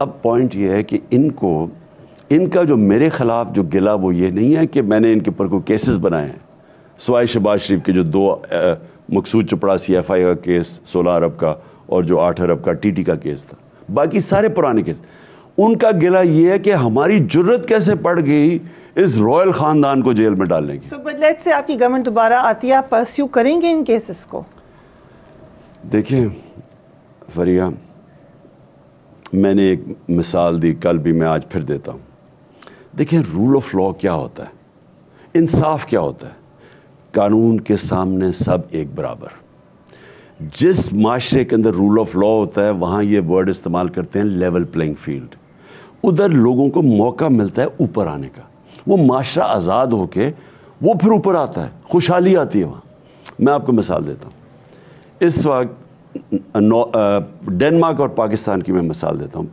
اب پوائنٹ یہ ہے کہ ان کا جو میرے خلاف جو گلا وہ یہ نہیں ہے کہ میں نے ان کے اوپر کوئی کیسز بنائے ہیں، سوائے شہباز شریف کے جو 2 مقصود چپڑاسی ایف آئی کا کیس 16 ارب کا اور جو 8 ارب کا ٹی ٹی کا کیس تھا، باقی سارے پرانے کیس. ان کا گلا یہ ہے کہ ہماری جرت کیسے پڑ گئی اس رائل خاندان کو جیل میں ڈالنے کی. بٹ لیٹس سے آپ کی گورنمنٹ دوبارہ آتی ہے، آپ پرسیو کریں گے ان کیسز کو؟ دیکھیں فریہ، میں نے ایک مثال دی کل بھی، میں آج پھر دیتا ہوں. دیکھیں رول آف لا کیا ہوتا ہے، انصاف کیا ہوتا ہے. قانون کے سامنے سب ایک برابر. جس معاشرے کے اندر رول آف لا ہوتا ہے وہاں یہ ورڈ استعمال کرتے ہیں لیول پلینگ فیلڈ. ادھر لوگوں کو موقع ملتا ہے اوپر آنے کا، وہ معاشرہ آزاد ہو کے وہ پھر اوپر آتا ہے، خوشحالی آتی ہے وہاں. میں آپ کو مثال دیتا ہوں. اس وقت ڈنمارک اور پاکستان کی میں مثال دیتا ہوں.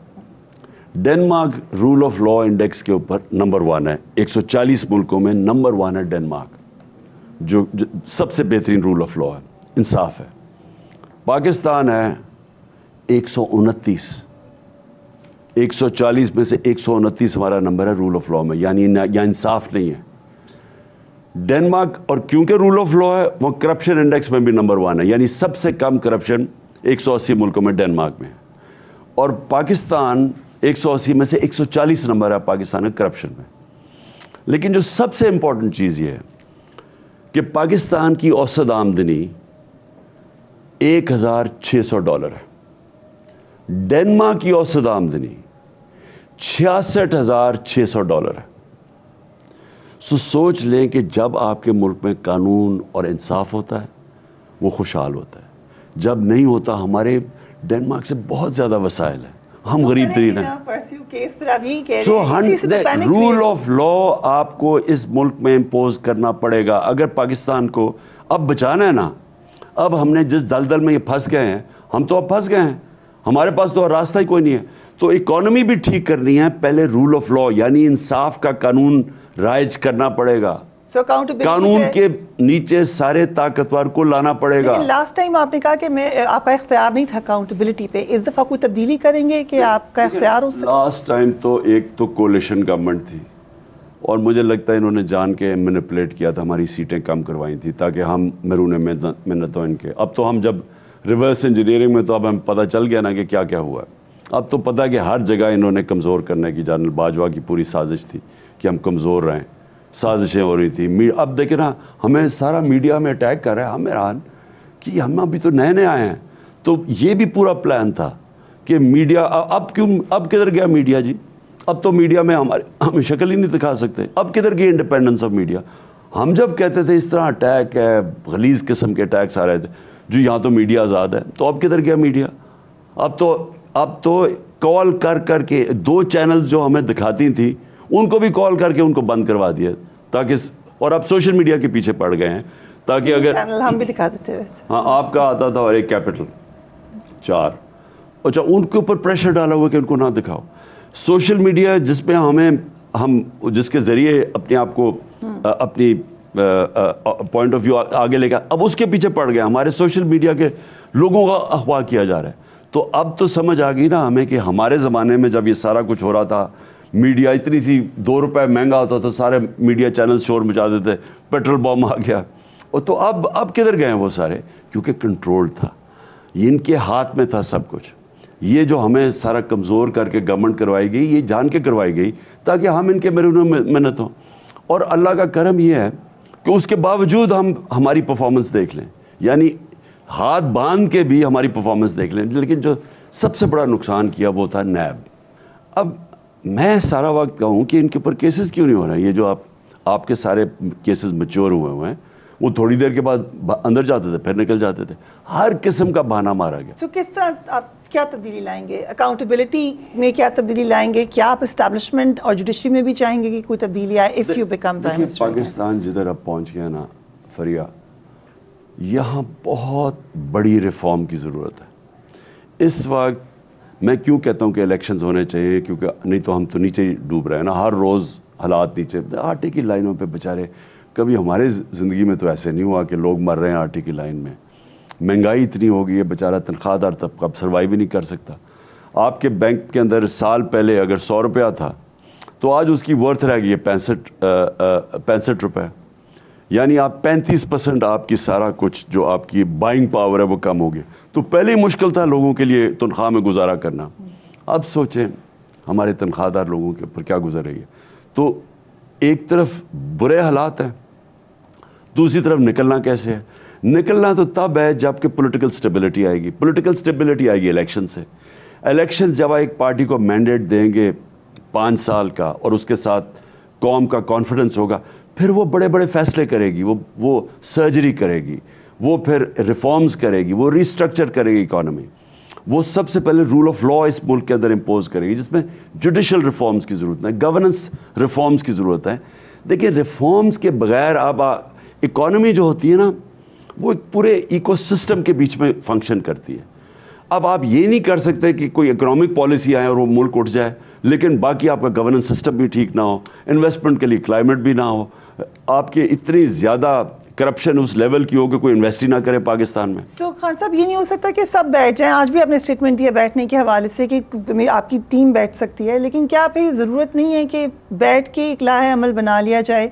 Denmark rule of law index کے اوپر نمبر 1 ہے، 140 ملکوں میں نمبر 1 ہے ڈنمارک، جو سب سے بہترین رول آف لا ہے، انصاف ہے. پاکستان ہے 129، 140 میں سے 129 ہمارا نمبر ہے رول آف لا میں، یعنی یا انصاف نہیں ہے. ڈنمارک، اور کیونکہ رول آف لا ہے وہ کرپشن انڈیکس میں بھی نمبر 1 ہے، یعنی سب سے کم کرپشن 180 ملکوں میں ڈنمارک میں ہے. اور پاکستان 180 میں سے 140 نمبر ہے پاکستان کا کرپشن میں. لیکن جو سب سے امپورٹنٹ چیز یہ ہے کہ پاکستان کی اوسط آمدنی $1,600 ہے. ڈنمارک کی اوسط آمدنی $66,600 ہے. سوچ لیں کہ جب آپ کے ملک میں قانون اور انصاف ہوتا ہے وہ خوشحال ہوتا ہے، جب نہیں ہوتا. ہمارے ڈنمارک سے بہت زیادہ وسائل ہیں، ہم غریب ترین ہیں. رول آف لا آپ کو اس ملک میں امپوز کرنا پڑے گا. اگر پاکستان کو اب بچانا ہے نا، اب ہم نے جس دلدل میں یہ پھنس گئے ہیں، ہم تو اب پھنس گئے ہیں، ہمارے پاس تو راستہ ہی کوئی نہیں ہے. تو اکانومی بھی ٹھیک کرنی ہے، پہلے رول آف لا یعنی انصاف کا قانون رائج کرنا پڑے گا. قانون کے نیچے سارے طاقتور کو لانا پڑے گا. لاسٹ ٹائم آپ نے کہا کہ آپ کا اختیار نہیں تھا اکاؤنٹیبلٹی پہ، اس دفعہ کوئی تبدیلی کریں گے کہ آپ کا اختیار ہو سکے؟ لاسٹ ٹائم تو ایک تو کولیشن گورنمنٹ تھی، اور مجھے لگتا ہے انہوں نے جان کے مینیپولیٹ کیا تھا، ہماری سیٹیں کم کروائی تھی تاکہ ہم مرون منتوں ان کے. اب تو ہم جب ریورس انجینئرنگ میں تو اب ہم پتہ چل گیا نا کہ کیا کیا ہوا ہے. اب تو پتہ کہ ہر جگہ انہوں نے کمزور کرنے کی، جنرل باجوہ کی پوری سازش تھی کہ ہم کمزور رہیں، سازشیں ہو رہی تھی. اب دیکھیں نا ہمیں سارا میڈیا میں اٹیک کر رہا ہے. ہم حیران کہ ہم ابھی تو نئے آئے ہیں. تو یہ بھی پورا پلان تھا کہ میڈیا اب کدھر گیا میڈیا جی؟ اب تو میڈیا میں ہم شکل ہی نہیں دکھا سکتے. اب کدھر گئی انڈیپینڈنس آف میڈیا؟ ہم جب کہتے تھے اس طرح اٹیک ہے، غلیظ قسم کے اٹیکس آ رہے تھے جو یہاں تو میڈیا آزاد ہے، تو اب کدھر گیا میڈیا؟ اب تو کال کر کے 2 چینلز جو ہمیں دکھاتی تھیں ان کو بھی کال کر کے ان کو بند کروا دیا تاکہ، اور اب سوشل میڈیا کے پیچھے پڑ گئے ہیں تاکہ اگر چینل ہم بھی دکھا دیتے ہیں. ہاں آپ کا آتا تھا اور ایک کیپٹل 4، اچھا ان کے اوپر پریشر ڈالا ہوا کہ ان کو نہ دکھاؤ. سوشل میڈیا جس پہ ہم جس کے ذریعے اپنے آپ کو اپنی پوائنٹ آف ویو آگے لے گا، اب اس کے پیچھے پڑ گیا. ہمارے سوشل میڈیا کے لوگوں کا اغوا کیا جا رہا ہے. تو اب تو سمجھ آ گئی نا ہمیں کہ ہمارے زمانے میں جب یہ سارا کچھ ہو رہا تھا، میڈیا اتنی سی $2 مہنگا ہوتا تھا، سارے میڈیا چینل شور مچا دیتے، پیٹرول بم آ گیا. اور تو اب کدھر گئے وہ سارے؟ کیونکہ کنٹرول تھا، ان کے ہاتھ میں تھا سب کچھ. یہ جو ہمیں سارا کمزور کر کے گورنمنٹ کروائی گئی، یہ جان کے کروائی گئی تاکہ ہم ان کے مرہون منت ہوں. اور اللہ کا کرم یہ ہے کہ اس کے باوجود ہماری پرفارمنس دیکھ لیں، یعنی ہاتھ باندھ کے بھی ہماری پرفارمنس دیکھ لیں. لیکن جو سب سے بڑا نقصان کیا وہ تھا نیب. اب میں سارا وقت کہوں کہ ان کے اوپر کیسز کیوں نہیں ہو رہے ہیں؟ یہ جو آپ کے سارے کیسز میچور ہوئے ہیں، وہ تھوڑی دیر کے بعد اندر جاتے تھے پھر نکل جاتے تھے. ہر قسم کا بہانہ مارا گیا. تو کس طرح آپ کیا تبدیلی لائیں گے؟ اکاؤنٹیبلٹی میں کیا تبدیلی لائیں گے؟ کیا آپ اسٹیبلشمنٹ اور جوڈیشری میں بھی چاہیں گے کہ کوئی تبدیلی آئے if you become prime minister? Pakistan جدھر اب پہنچ گیا نا فریہ، یہاں بہت بڑی ریفارم کی ضرورت ہے. اس وقت میں کیوں کہتا ہوں کہ الیکشنز ہونے چاہیے؟ کیونکہ نہیں تو ہم تو نیچے ہی ڈوب رہے ہیں نا، ہر روز حالات نیچے. آٹے کی لائنوں پہ بیچارے، کبھی ہمارے زندگی میں تو ایسے نہیں ہوا کہ لوگ مر رہے ہیں آٹے کی لائن میں. مہنگائی اتنی ہو گئی ہے، بیچارہ تنخواہ دار طبقہ اب سروائیو بھی نہیں کر سکتا. آپ کے بینک کے اندر سال پہلے اگر 100 روپیہ تھا تو آج اس کی ورتھ رہ گئی ہے 65 روپے. یعنی آپ 35% آپ کی سارا کچھ جو آپ کی بائنگ پاور ہے وہ کم ہوگی. تو پہلے ہی مشکل تھا لوگوں کے لیے تنخواہ میں گزارا کرنا. اب سوچیں ہمارے تنخواہ دار لوگوں کے اوپر کیا گزر رہی ہے. تو ایک طرف برے حالات ہیں, دوسری طرف نکلنا کیسے ہے؟ نکلنا تو تب ہے جب کہ پولیٹیکل سٹیبلٹی آئے گی. پولیٹیکل سٹیبلٹی آئے گی الیکشن سے. الیکشن جب ایک پارٹی کو مینڈیٹ دیں گے 5 سال کا اور اس کے ساتھ قوم کا کانفیڈنس ہوگا, پھر وہ بڑے بڑے فیصلے کرے گی, وہ سرجری کرے گی, وہ پھر ریفارمز کرے گی, وہ ریسٹرکچر کرے گی اکانومی. وہ سب سے پہلے رول آف لا اس ملک کے اندر امپوز کرے گی, جس میں جوڈیشل ریفارمز کی ضرورت ہے, گورننس ریفارمز کی ضرورت ہے. دیکھیں ریفارمز کے بغیر اب اکانومی جو ہوتی ہے نا وہ ایک پورے ایکو سسٹم کے بیچ میں فنکشن کرتی ہے. اب آپ یہ نہیں کر سکتے کہ کوئی اکنامک پالیسی آئے اور وہ ملک اٹھ جائے لیکن باقی آپ کا گورننس سسٹم بھی ٹھیک نہ ہو, انویسٹمنٹ کے لیے کلائمیٹ بھی نہ ہو, آپ کی اتنی زیادہ کرپشن اس لیول کی ہو کہ کوئی انویسٹ ہی نہ کرے پاکستان میں. تو خان صاحب یہ نہیں ہو سکتا کہ سب بیٹھ جائیں؟ آج بھی آپ نے اسٹیٹمنٹ دیا بیٹھنے کے حوالے سے کہ آپ کی ٹیم بیٹھ سکتی ہے, لیکن کیا پھر ضرورت نہیں ہے کہ بیٹھ کے ایک لاہ عمل بنا لیا جائے,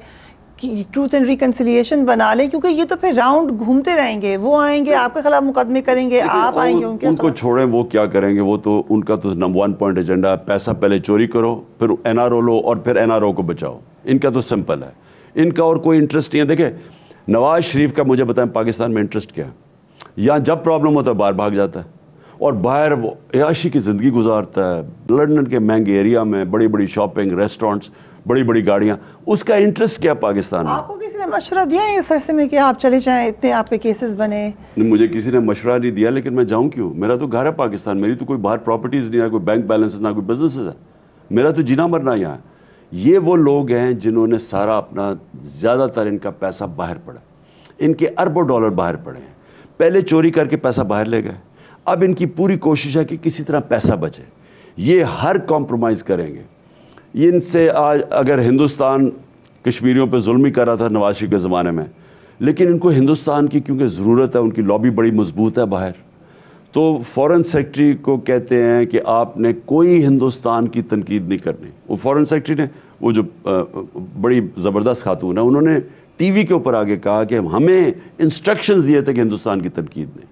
ٹروتھ اینڈ ریکنسیلیشن بنا لیں؟ کیونکہ یہ تو پھر راؤنڈ گھومتے رہیں گے, وہ آئیں گے آپ کے خلاف مقدمے کریں گے, آپ آئیں گے ان کے خلاف. ان کو چھوڑیں, وہ کیا کریں گے, وہ تو ان کا تو نمبر 1 پوائنٹ ایجنڈا ہے, پیسہ پہلے چوری کرو پھر این آر او لو اور پھر این آر او کو بچاؤ. ان کا تو سمپل ہے, ان کا اور کوئی انٹرسٹ نہیں ہے. دیکھیں نواز شریف کا مجھے بتائیں پاکستان میں انٹرسٹ کیا ہے؟ یہاں جب پرابلم ہوتا ہے باہر بھاگ جاتا ہے اور باہر وہ عیاشی کی زندگی گزارتا ہے, لندن کے مہنگے ایریا میں بڑی بڑی شاپنگ, ریسٹورنٹس, بڑی بڑی گاڑیاں. اس کا انٹرسٹ کیا پاکستان میں؟ آپ کو کسی نے مشورہ دیا ہے اس عرصے میں کہ آپ چلے جائیں, اتنے آپ پہ کیسز بنے؟ مجھے کسی نے مشورہ نہیں دیا, لیکن میں جاؤں کیوں؟ میرا تو گھر ہے پاکستان, میری تو کوئی باہر پراپرٹیز نہیں ہے, کوئی بینک بیلنس نہ کوئی بزنس ہے, میرا تو جینا مرنا یہاں ہے. یہ وہ لوگ ہیں جنہوں نے سارا اپنا زیادہ تر ان کا پیسہ باہر پڑا, ان کے اربوں ڈالر باہر پڑے ہیں. پہلے چوری کر کے پیسہ باہر لے گئے, اب ان کی پوری کوشش ہے کہ کسی طرح پیسہ بچے. یہ ہر کمپرومائز کریں گے. ان سے آج اگر ہندوستان کشمیریوں پہ ظلم ہی کر رہا تھا نواز شریف کے زمانے میں, لیکن ان کو ہندوستان کی کیونکہ ضرورت ہے, ان کی لابی بڑی مضبوط ہے باہر, تو فورن سیکرٹری کو کہتے ہیں کہ آپ نے کوئی ہندوستان کی تنقید نہیں کرنی. وہ فورن سیکرٹری نے, وہ جو بڑی زبردست خاتون ہے, انہوں نے ٹی وی کے اوپر آگے کہا کہ ہمیں انسٹرکشنز دیے تھے کہ ہندوستان کی تنقید نہیں.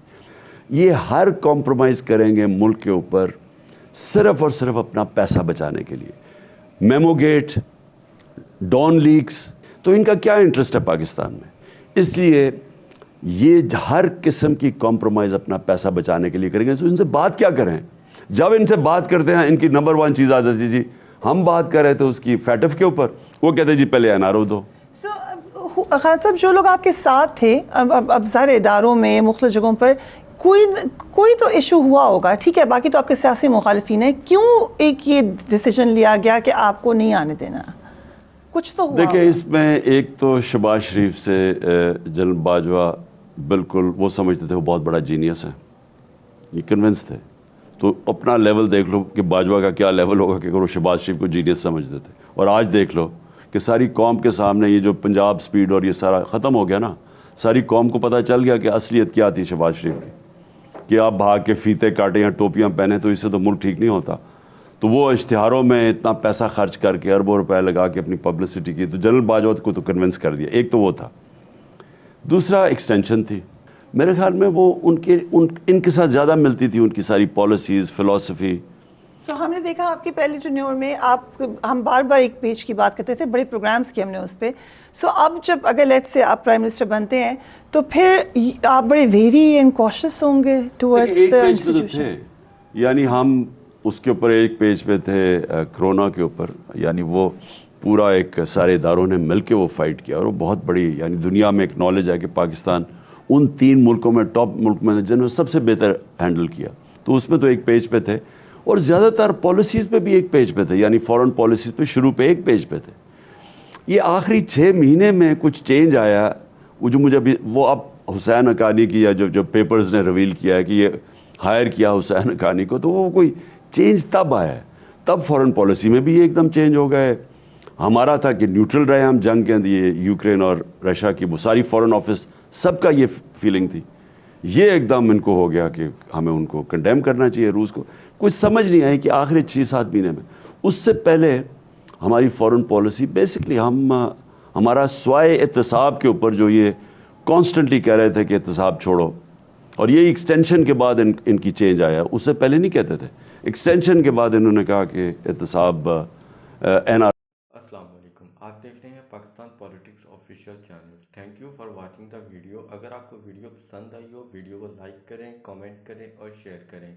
یہ ہر کمپرومائز کریں گے ملک کے اوپر صرف اور صرف اپنا پیسہ بچانے کے لیے. میمو گیٹ, ڈان لیکس, تو ان کا کیا انٹرسٹ ہے پاکستان میں؟ اس لیے یہ ہر قسم کی کمپرومائز اپنا پیسہ بچانے کے لیے کریں گے. تو ان سے بات کیا کریں؟ جب ان سے بات کرتے ہیں ان کی نمبر 1 چیز آ جاتی جی ہم بات کر رہے تھے اس کی فیٹف کے اوپر, وہ کہتے ہیں جی پہلے این آر او دو. خان صاحب جو لوگ آپ کے ساتھ تھے اب سارے اداروں میں مختلف جگہوں پر کوئی تو ایشو ہوا ہوگا, ٹھیک ہے, باقی تو آپ کے سیاسی مخالفین ہیں, کیوں ایک یہ ڈیسیجن لیا گیا کہ آپ کو نہیں آنے دینا؟ کچھ تو ہوا. دیکھیں اس میں ایک تو شہباز شریف سے جنرل باجوہ بالکل وہ سمجھتے تھے وہ بہت بڑا جینیس ہے, یہ کنونس تھے. تو اپنا لیول دیکھ لو کہ باجوہ کا کیا لیول ہوگا کہ اگر وہ شہباز شریف کو جینیس سمجھتے تھے. اور آج دیکھ لو کہ ساری قوم کے سامنے یہ جو پنجاب سپیڈ اور یہ سارا ختم ہو گیا نا, ساری قوم کو پتہ چل گیا کہ اصلیت کیا تھی شہباز شریف کی, کہ آپ بھاگ کے فیتے کاٹیں یا ٹوپیاں پہنے تو اس سے تو ملک ٹھیک نہیں ہوتا. تو وہ اشتہاروں میں اتنا پیسہ خرچ کر کے اربوں روپے لگا کے اپنی پبلسٹی کی, تو جنرل باجوہ کو تو کنونس کر دیا. ایک تو وہ تھا. دوسرا ایکسٹینشن تھی, میرے خیال میں وہ ان کے ساتھ زیادہ ملتی تھی ان کی ساری پالیسیز, فلسفی. ہم نے دیکھا آپ کی پہلی ٹینیور میں ہم بار بار ایک پیج کی بات کرتے تھے, بڑے پروگرامز کیے ہم نے اس پہ. اب جب اگر لیٹ سے آپ پرائم منسٹر بنتے ہیں تو پھر آپ بڑے ویری اینڈ کوشس ہوں گے ٹورڈز دی انسٹیٹیوشن. یعنی ہم اس کے اوپر ایک پیج پہ تھے کرونا کے اوپر, یعنی وہ پورا ایک سارے اداروں نے مل کے وہ فائٹ کیا, اور وہ بہت بڑی یعنی دنیا میں ایک نالج ہے کہ پاکستان ان 3 ملکوں میں ٹاپ ملک میں جنہوں نے سب سے بہتر ہینڈل کیا. تو اس میں تو ایک پیج پہ تھے, اور زیادہ تر پالیسیز پہ بھی ایک پیج پہ تھے, یعنی فورن پالیسیز پہ شروع پہ ایک پیج پہ تھے. یہ آخری 6 مہینے میں کچھ چینج آیا, وہ جو مجھے وہ اب حسین حقانی کی یا جو پیپرز نے ریویل کیا ہے کہ یہ ہائر کیا حسین حقانی کو, تو وہ کوئی چینج تب آیا ہے. تب فورن پالیسی میں بھی ایک دم چینج ہو گئے. ہمارا تھا کہ نیوٹرل رہے ہم جنگ کے اندر, یہ یوکرین اور رشیا کی وہ ساری فورن آفس سب کا یہ فیلنگ تھی. یہ ایک دم ان کو ہو گیا کہ ہمیں ان کو کنڈیم کرنا چاہیے روس کو. کوئی سمجھ نہیں آئی کہ آخری 6-7 مہینے میں. اس سے پہلے ہماری فورن پالیسی بیسکلی ہمارا سوائے احتساب کے اوپر جو یہ کانسٹنٹلی کہہ رہے تھے کہ احتساب چھوڑو, اور یہ ایکسٹینشن کے بعد ان کی چینج آیا, اس سے پہلے نہیں کہتے تھے. ایکسٹینشن کے بعد انہوں نے کہا کہ احتساب السلام علیکم, آپ دیکھ رہے ہیں Pakistan politics official channel. Thank you for watching the video. اگر آپ کو ویڈیو پسند آئی ہو, ویڈیو کو لائک کریں, کامنٹ کریں اور شیئر کریں,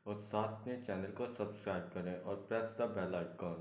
اور ساتھ میں چینل کو سبسکرائب کریں اور پریس دا بیل آئیکن.